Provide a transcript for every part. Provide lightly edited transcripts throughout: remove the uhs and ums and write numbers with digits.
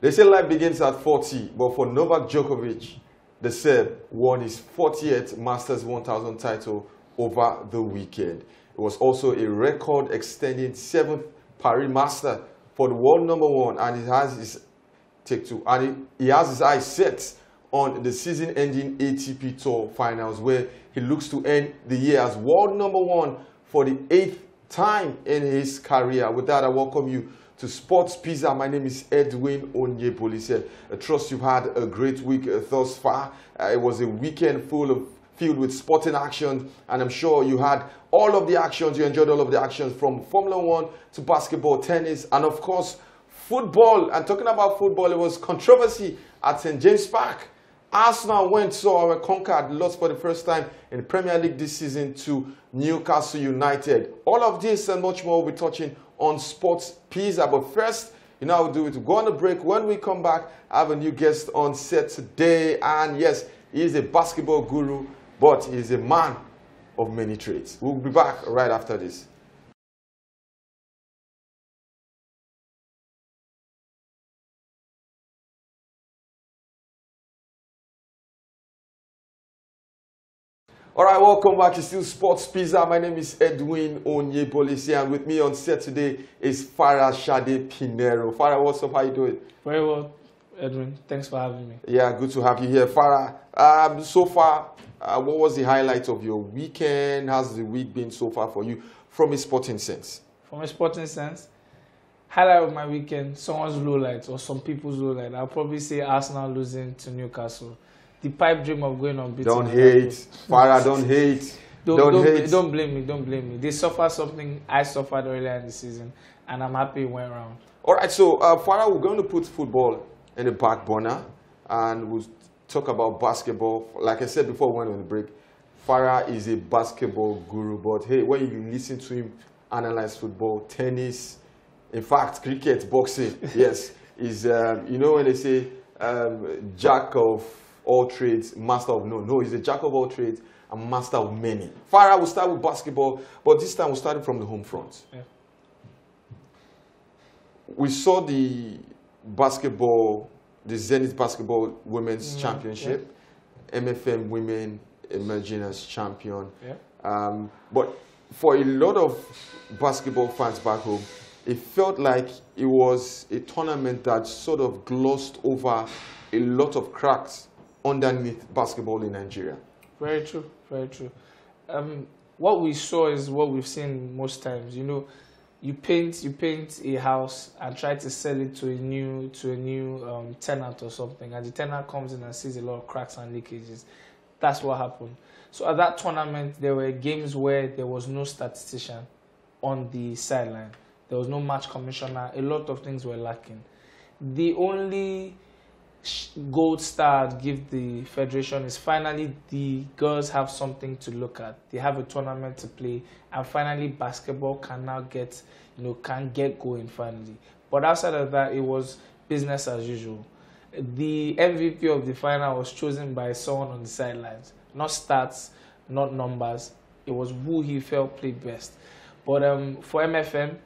They say life begins at 40, but for Novak Djokovic, the Serb won his 40th Masters 1000 title over the weekend. It was also a record-extending 7th Paris Master for the world #1, and he has his eyes set on the season-ending ATP Tour finals, where he looks to end the year as world #1 for the 8th time in his career. With that, I welcome you to Sports Pizza. My name is Edwin Onyebolise. I trust you've had a great week thus far. It was a weekend filled with sporting action, and I'm sure you had all of the actions. You enjoyed all of the actions, from Formula 1 to basketball, tennis, and of course, football. And talking about football, it was controversy at St. James Park. Arsenal were conquered, lost for the first time in the Premier League this season to Newcastle United. All of this and much more we'll be touching on Sports Pizza. But first, you know how we do it. We'll go on a break. When we come back, I have a new guest on set today. And yes, he is a basketball guru, but he is a man of many trades. We'll be back right after this. All right, welcome back. It's still Sports Pizza. My name is Edwin Onyebolise, and with me on set today is Farah Shade Pinero. Farah, what's up? How you doing? Very well, Edwin. Thanks for having me. Yeah, good to have you here. Farah, so far, what was the highlight of your weekend? How's the week been so far for you from a sporting sense? From a sporting sense, highlight of my weekend, someone's low light or some people's low light. I'll probably say Arsenal losing to Newcastle. The pipe dream of going unbeaten. Don't hate. Farah, don't hate. Don't hate. Don't blame me. Don't blame me. They suffered something I suffered earlier in the season, and I'm happy it went around. All right, so Farah, we're going to put football in the back burner, and we'll talk about basketball. Like I said before we went on the break, Farah is a basketball guru, but hey, when you listen to him analyze football, tennis, in fact, cricket, boxing, yes, is, you know when they say jack of all trades, master of none. No, he's a jack of all trades and master of many. Farah, we'll start with basketball, but this time we're starting from the home front. Yeah. We saw the Zenith Basketball Women's Championship, MFM Women emerging as champion. Yeah. But for a lot of basketball fans back home, it felt like it was a tournament that sort of glossed over a lot of cracks underneath basketball in Nigeria. Very true, very true. What we saw is what we've seen most times. You know, you paint a house and try to sell it to a new tenant or something, and the tenant comes in and sees a lot of cracks and leakages. That's what happened. So at that tournament, there were games where there was no statistician on the sideline. There was no match commissioner. A lot of things were lacking. The only gold star I'd give the federation is finally the girls have something to look at. They have a tournament to play, and finally basketball can now get going finally. But outside of that, it was business as usual. The MVP of the final was chosen by someone on the sidelines, not stats, not numbers. It was who he felt played best. But for MFM,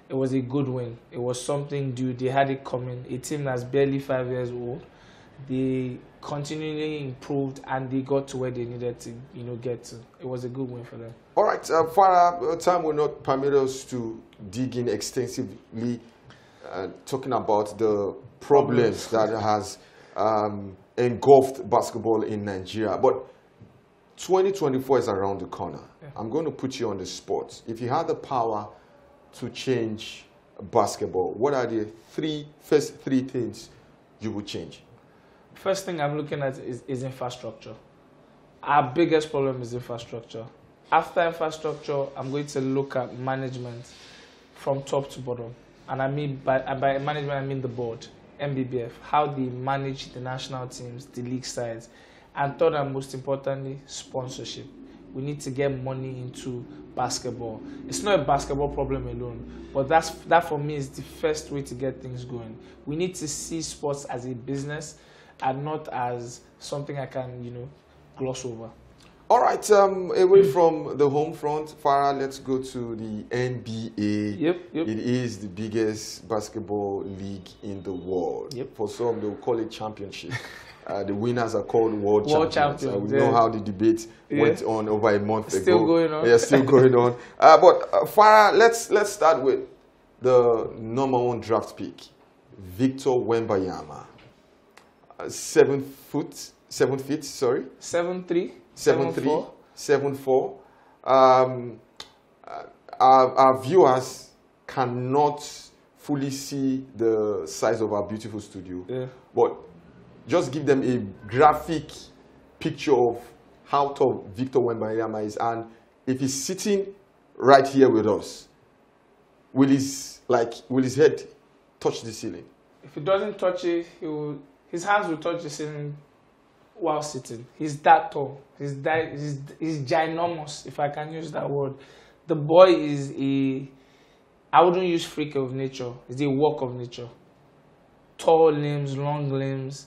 it was a good win. It was something due. They had it coming. A team that's barely 5 years old. They continually improved and they got to where they needed to, get to. It was a good win for them. All right, Farah, time will not permit us to dig in extensively, talking about the problems that has engulfed basketball in Nigeria. But 2024 is around the corner. Yeah. I'm going to put you on the spot. If you had the power to change basketball, what are the first three things you would change? First thing I'm looking at is infrastructure. Our biggest problem is infrastructure. After infrastructure, I'm going to look at management from top to bottom. And I mean by management, I mean the board, MBBF, how they manage the national teams, the league sides. And third and most importantly, sponsorship. We need to get money into basketball. It's not a basketball problem alone, but that for me is the first way to get things going. We need to see sports as a business and not as something I can, gloss over. All right, away from the home front, Farah, let's go to the NBA. Yep. It is the biggest basketball league in the world. Yep. For some, they will call it championship. The winners are called world champions. champions. We know how the debate went on over a month ago. Still going on. Yeah, still going on. But Farah, let's start with the #1 draft pick, Victor Wembanyama. 7 feet, sorry. 7'3", 7'3", 7'4". Our viewers cannot fully see the size of our beautiful studio, but just give them a graphic picture of how tall Victor Wembanyama is, and if he's sitting right here with us, will his head touch the ceiling? If he doesn't touch it, his hands will touch the ceiling while sitting. He's that tall. He's ginormous, if I can use that word. The boy is I wouldn't use freak of nature. It's a work of nature. Tall limbs, long limbs,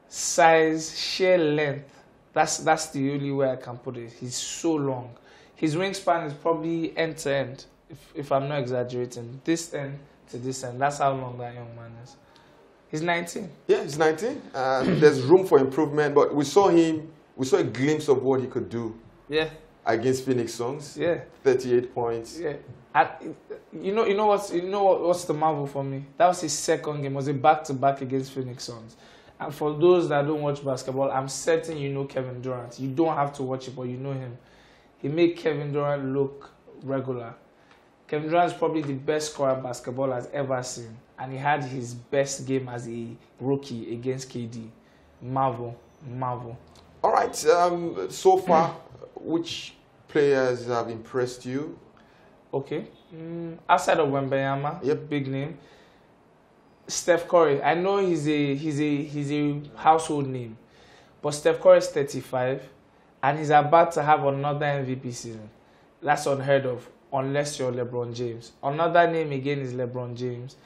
size, sheer length. That's the only way I can put it. He's so long. His wingspan is probably end to end, if I'm not exaggerating. This end to this end. That's how long that young man is. He's 19. Yeah, he's 19. There's room for improvement, but we saw a glimpse of what he could do. Yeah. Against Phoenix Suns. Yeah. 38 points. Yeah. And you know what's the marvel for me? That was his second game. It was a back-to-back against Phoenix Suns. And for those that don't watch basketball, I'm certain you know Kevin Durant. You don't have to watch it, but you know him. He made Kevin Durant look regular. Kevin Durant is probably the best scorer basketball has ever seen. And he had his best game as a rookie against KD. Marvel. All right. So far, which players have impressed you? Okay. Outside of Wembanyama, yep, big name. Steph Curry. I know he's a household name, but Steph Curry is 35, and he's about to have another MVP season. That's unheard of, unless you're LeBron James. Another name again is LeBron James.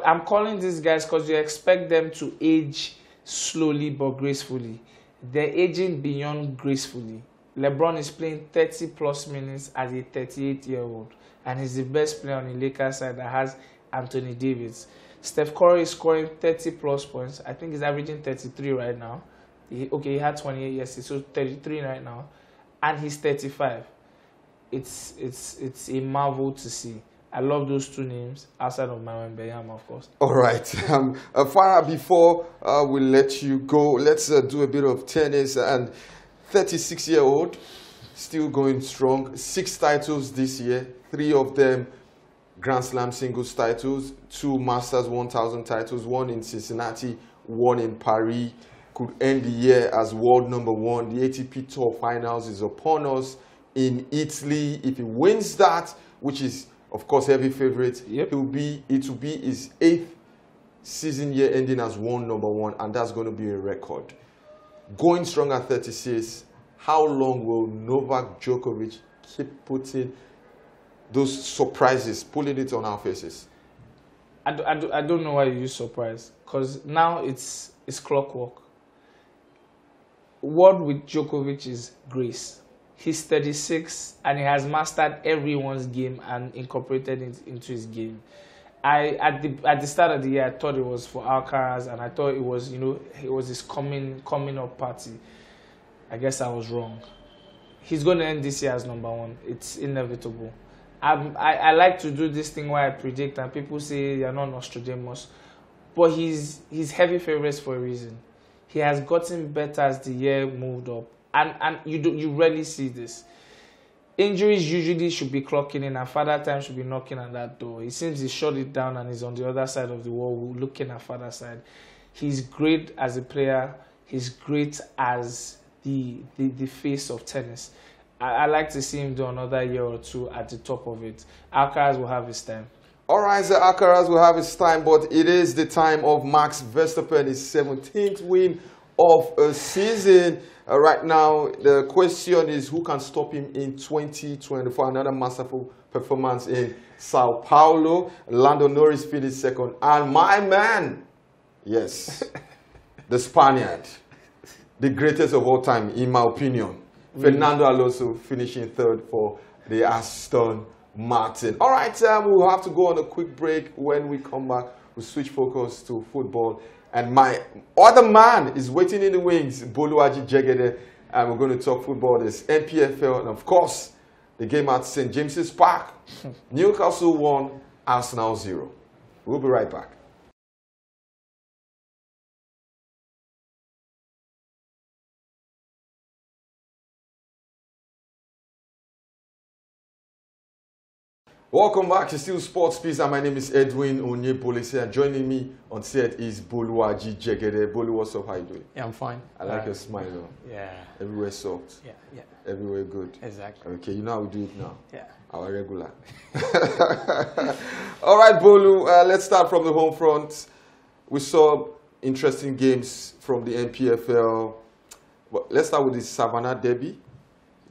I'm calling these guys because you expect them to age slowly but gracefully. They're aging beyond gracefully. LeBron is playing 30-plus minutes as a 38-year-old, and he's the best player on the Lakers side that has Anthony Davis. Steph Curry is scoring 30-plus points. I think he's averaging 33 right now. He had 28 yesterday, so 33 right now, and he's 35. It's a marvel to see. I love those two names outside of my Wembanyama, of course. All right. Farah, before we let you go, let's do a bit of tennis. And 36-year-old, still going strong. 6 titles this year. 3 of them Grand Slam singles titles. 2 Masters 1000 titles. 1 in Cincinnati, 1 in Paris. Could end the year as world #1. The ATP Tour Finals is upon us in Italy. If he wins that, which is of course heavy favorite, yep, it will be his 8th season year ending as world #1, and that's going to be a record. Going strong at 36, how long will Novak Djokovic keep putting those surprises, pulling it on our faces? I don't know why you use surprise, because now it's clockwork. What with Djokovic is grace. He's 36 and he has mastered everyone's game and incorporated it into his game. At the start of the year, I thought it was for Alcaraz, and I thought it was his coming up party. I guess I was wrong. He's going to end this year as #1. It's inevitable. I like to do this thing where I predict, and people say you're not Nostradamus, but he's heavy favorites for a reason. He has gotten better as the year moved up. And you rarely see this. Injuries usually should be clocking in, and Father Time should be knocking on that door. It seems he shut it down and is on the other side of the wall looking at Father's side. He's great as a player. He's great as the face of tennis. I like to see him do another year or 2 at the top of it. Alcaraz will have his time. All right, so Alcaraz will have his time, but it is the time of Max Verstappen, his 17th win of a season. Right now, the question is who can stop him in 2024? Another masterful performance in Sao Paulo. Lando Norris finished 2nd. And my man, yes, the Spaniard, the greatest of all time, in my opinion, Fernando Alonso finishing third for the Aston Martin. All right, we'll have to go on a quick break. When we come back, we'll switch focus to football. And my other man is waiting in the wings, Boluwaji Jegede, and we're going to talk football. There's NPFL, and of course, the game at St. James's Park. Newcastle 1, Arsenal 0. We'll be right back. Welcome back to Still Sports Pizza. My name is Edwin Onyepolise, and joining me on set is Boluwaji Jegede. Bolu, what's up? How you doing? Yeah, I'm fine. I like your smile. Yeah. Everywhere soft. Yeah. Everywhere good. Exactly. Okay, you know how we do it now. Yeah. Our regular. All right, Bolu, let's start from the home front. We saw interesting games from the NPFL. But let's start with the Savannah Derby.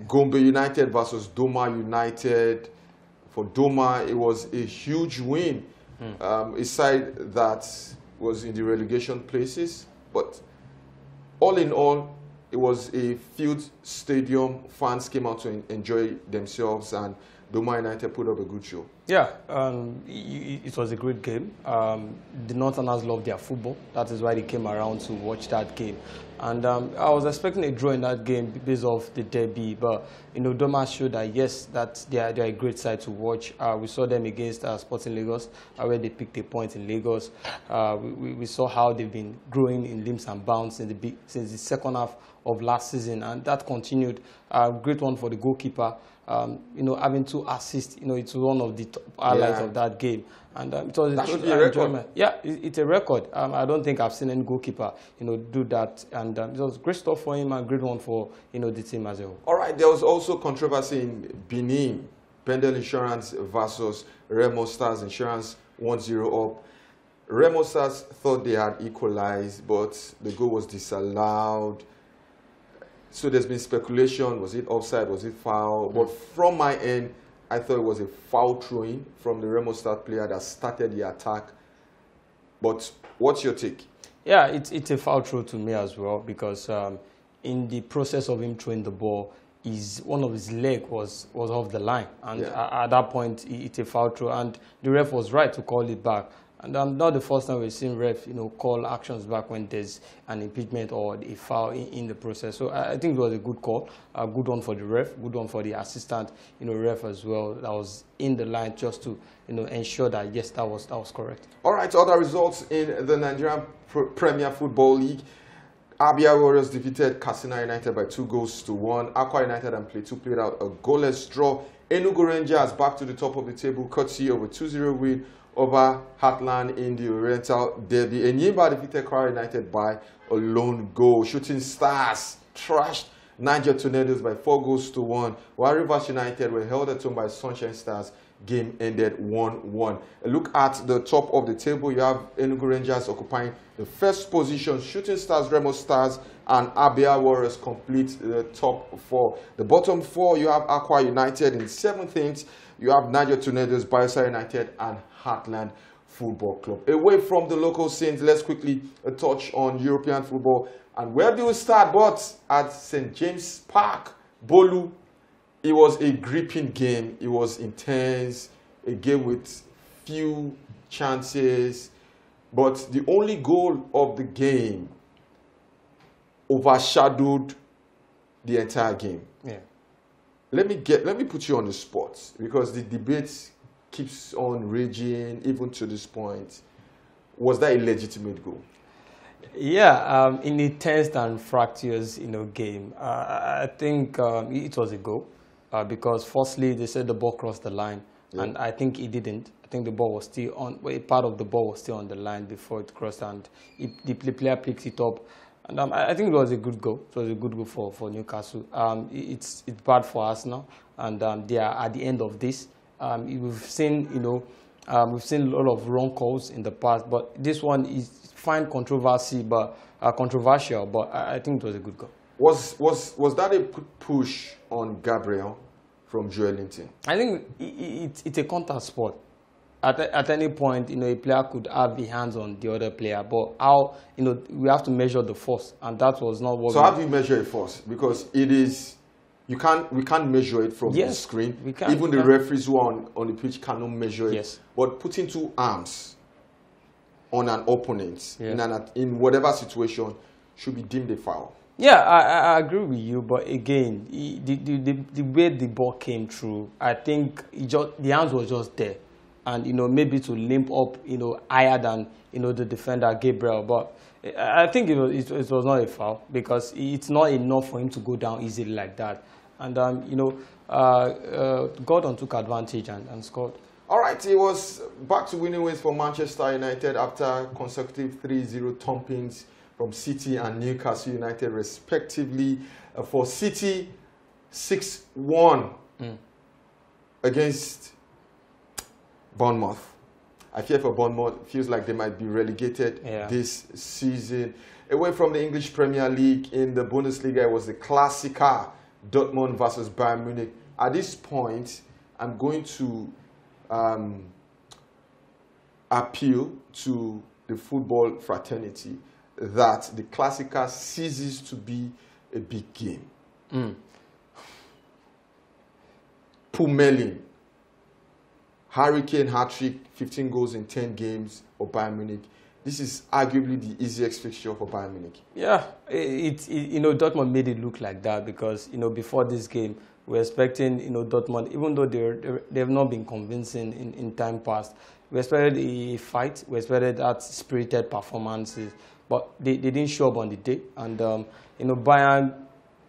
Gombe United versus Doma United. For Doma, it was a huge win. A side that was in the relegation places. But all in all, it was a filled stadium. Fans came out to enjoy themselves, and Doma United put up a good show. Yeah, it was a great game. The Northerners love their football. That is why they came around to watch that game. And I was expecting a draw in that game because of the derby. But, you know, Doma showed that, yes, that they are a great side to watch. We saw them against Sporting Lagos, where they picked a point in Lagos. We saw how they've been growing in leaps and bounds since the second half of last season. And that continued. Great one for the goalkeeper. You know, having 2 assists, you know, it's one of the top highlights of that game. And it was that should be a record. Yeah, it's a record. I don't think I've seen any goalkeeper, you know, do that. And it was great stuff for him and great one for, you know, the team as a whole. All right, there was also controversy in Benin. Pendel Insurance versus Remo Stars Insurance 1-0 up. Remo Stars thought they had equalized, but the goal was disallowed. So there's been speculation, was it offside, was it foul? But from my end, I thought it was a foul throwing from the Remo Stars player that started the attack. But what's your take? Yeah, it's a foul throw to me as well, because in the process of him throwing the ball, one of his leg was off the line. And at that point, it's a foul throw. And the ref was right to call it back. And not the first time we've seen ref, you know, call actions back when there's an impingement or a foul in the process. So I think it was a good call, a good one for the ref, good one for the assistant, you know, ref as well. That was in the line just to, you know, ensure that yes, that was correct. All right, other results in the Nigerian Premier Football League. Abia Warriors defeated Katsina United by 2-1. Akwa United and Plateau played out a goalless draw. Enugu Rangers back to the top of the table, courtesy of a 2-0 win over Heartland in the Oriental Derby. Enyimba defeated Kwara United by a lone goal. Shooting Stars trashed Niger Tornadoes by 4-1. While Rivers United were held at home by Sunshine Stars. Game ended 1-1. A look at the top of the table. You have Enugu Rangers occupying the first position. Shooting Stars, Remo Stars, and Abia Warriors complete the top 4. The bottom 4, you have Akwa United in 7th. You have Niger Tornadoes, Bayelsa United, and Heartland Football Club. Away from the local scenes, let's quickly touch on European football. And where do we start? But at St. James Park, Bolu. It was a gripping game. It was intense. A game with few chances. But the only goal of the game overshadowed the entire game. Yeah. Let me put you on the spot, because the debate keeps on raging even to this point. Was that a legitimate goal? Yeah, in a tense and fractious, you know, game, I think it was a goal. Because firstly, they said the ball crossed the line, and I think it didn't. I think the ball was still on, a part of the ball was still on the line before it crossed, and the player picked it up. And I think it was a good goal. It was a good goal for Newcastle. It's bad for Arsenal, and they are at the end of this. We've seen, you know, we've seen a lot of wrong calls in the past, but this one is fine controversial, but I think it was a good goal. Was that a push on Gabriel from Joelinton? I think it's a contact sport. At any point, you know, a player could have the hands on the other player, but how, you know, we have to measure the force, and that was not what. So how do you measure a force? Because it is we can't measure it from the screen. We can, even the referees who are on the pitch cannot measure it. Yes. But putting two arms on an opponent in whatever situation should be deemed a foul. Yeah, I agree with you, but again, the way the ball came through, I think the hands was just there, and maybe to limp up higher than the defender Gabriel, but I think it was not a foul because it's not enough for him to go down easily like that, and Gordon took advantage and scored. All right, it was back to winning ways for Manchester United after consecutive 3-0 thumpings from City and Newcastle United respectively. For City, 6-1 against Bournemouth. I fear for Bournemouth, it feels like they might be relegated this season. Away from the English Premier League, in the Bundesliga, it was the Klassiker, Dortmund versus Bayern Munich. At this point, I'm going to appeal to the football fraternity that the Klassiker ceases to be a big game. Pummelin, Harry Kane hat-trick, 15 goals in 10 games for Bayern Munich. This is arguably the easiest fixture for Bayern Munich. Yeah, Dortmund made it look like that because before this game we're expecting Dortmund, even though they've not been convincing in time past, we expected a fight, we expected that spirited performances. But they didn't show up on the day, and Bayern,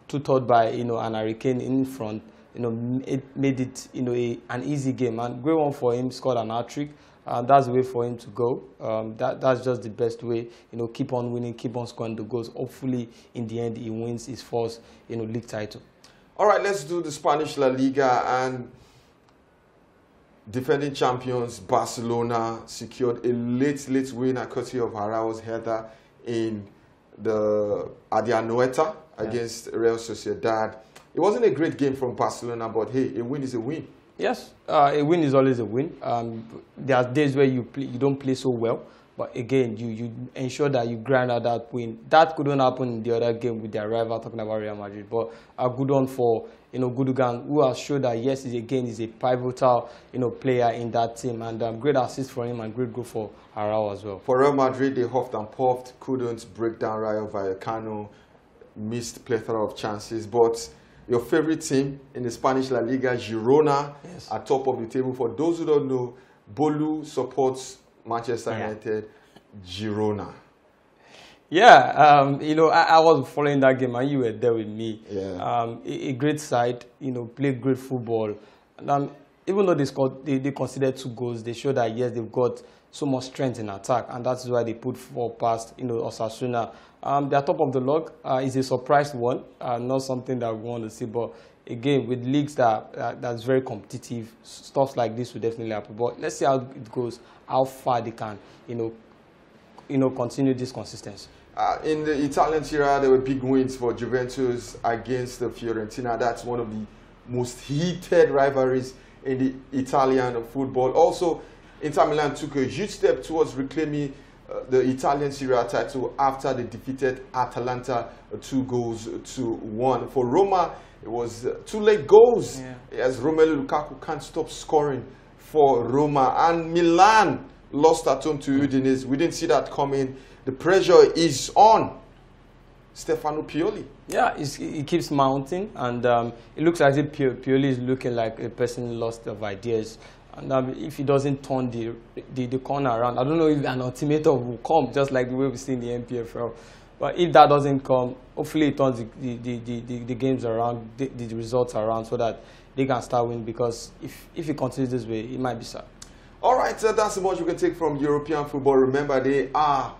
tutored by an Harry Kane in front, it made it an easy game, and great one for him. Scored an hat-trick, and that's the way for him to go. That's just the best way. Keep on winning, keep on scoring the goals. Hopefully, in the end, he wins his first league title. All right, let's do the Spanish La Liga, and defending champions Barcelona secured a late win courtesy of Arao's header at the Anoeta against Real Sociedad. It wasn't a great game from Barcelona, but hey, a win is a win. Yes, a win is always a win. There are days where you don't play so well, but again, you ensure that you grind out that win. That couldn't happen in the other game with their rival, talking about Real Madrid. But a good one for Gundogan, who has showed that yes, is a pivotal player in that team, and great assist for him and great goal for Arao as well. For Real Madrid, they huffed and puffed, couldn't break down Rayo Vallecano, missed plethora of chances. But your favorite team in the Spanish La Liga, Girona, are top of the table. For those who don't know, Bolu supports Manchester United, Girona. Yeah, I was following that game and you were there with me. Yeah. A great side, played great football. And, even though they conceded 2 goals, they showed that yes, they've got so much strength in attack, and that's why they put 4 past Osasuna. They're top of the log. It's a surprise one, not something that we want to see. But again, with leagues that's very competitive, stuff like this will definitely happen. But let's see how it goes, how far they can, continue this consistency. In the Italian Serie A, there were big wins for Juventus against the Fiorentina. That's one of the most heated rivalries in the Italian football. Also, Inter Milan took a huge step towards reclaiming the Italian Serie A title after they defeated Atalanta 2-1. For Roma, it was 2 late goals, as Romelu Lukaku can't stop scoring for Roma. And Milan lost at home to Udinese. We didn't see that coming. The pressure is on Stefano Pioli. Yeah, he keeps mounting, and it looks as if Pioli is looking like a person lost of ideas. And if he doesn't turn the corner around, I don't know if an ultimatum will come, just like the way we see in the NPFL. But if that doesn't come, hopefully it turns the games around, the results around, so that they can start winning. Because if he continues this way, it might be sad. All right, so that's so much we can take from European football. Remember, they are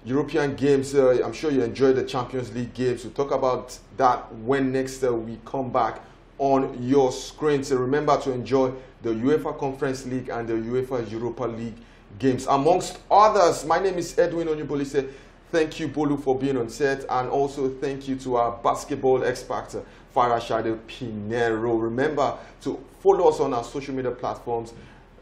European games. I'm sure you enjoyed the Champions League games. We'll talk about that when next we come back on your screen. So remember to enjoy the UEFA Conference League and the UEFA Europa League games, amongst others. My name is Edwin Onyubolise. Thank you, Bolu, for being on set, and also thank you to our basketball expert, Farashade Pinero. Remember to follow us on our social media platforms.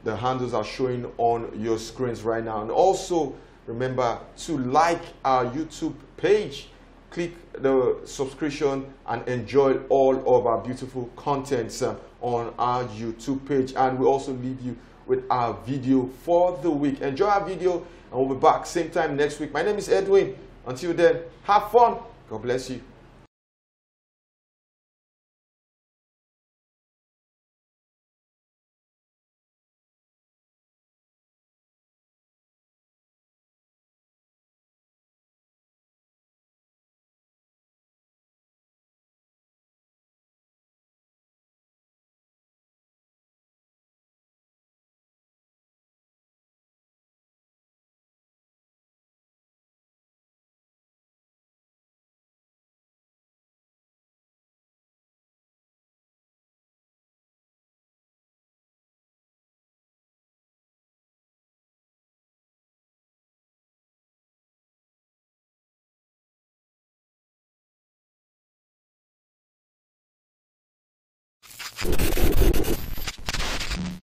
The handles are showing on your screens right now. And also remember to like our YouTube page click the subscription and enjoy all of our beautiful contents on our YouTube page. And we also leave you with our video for the week. Enjoy our video, and we'll be back same time next week. My name is Edwin. Until then, have fun. God bless you.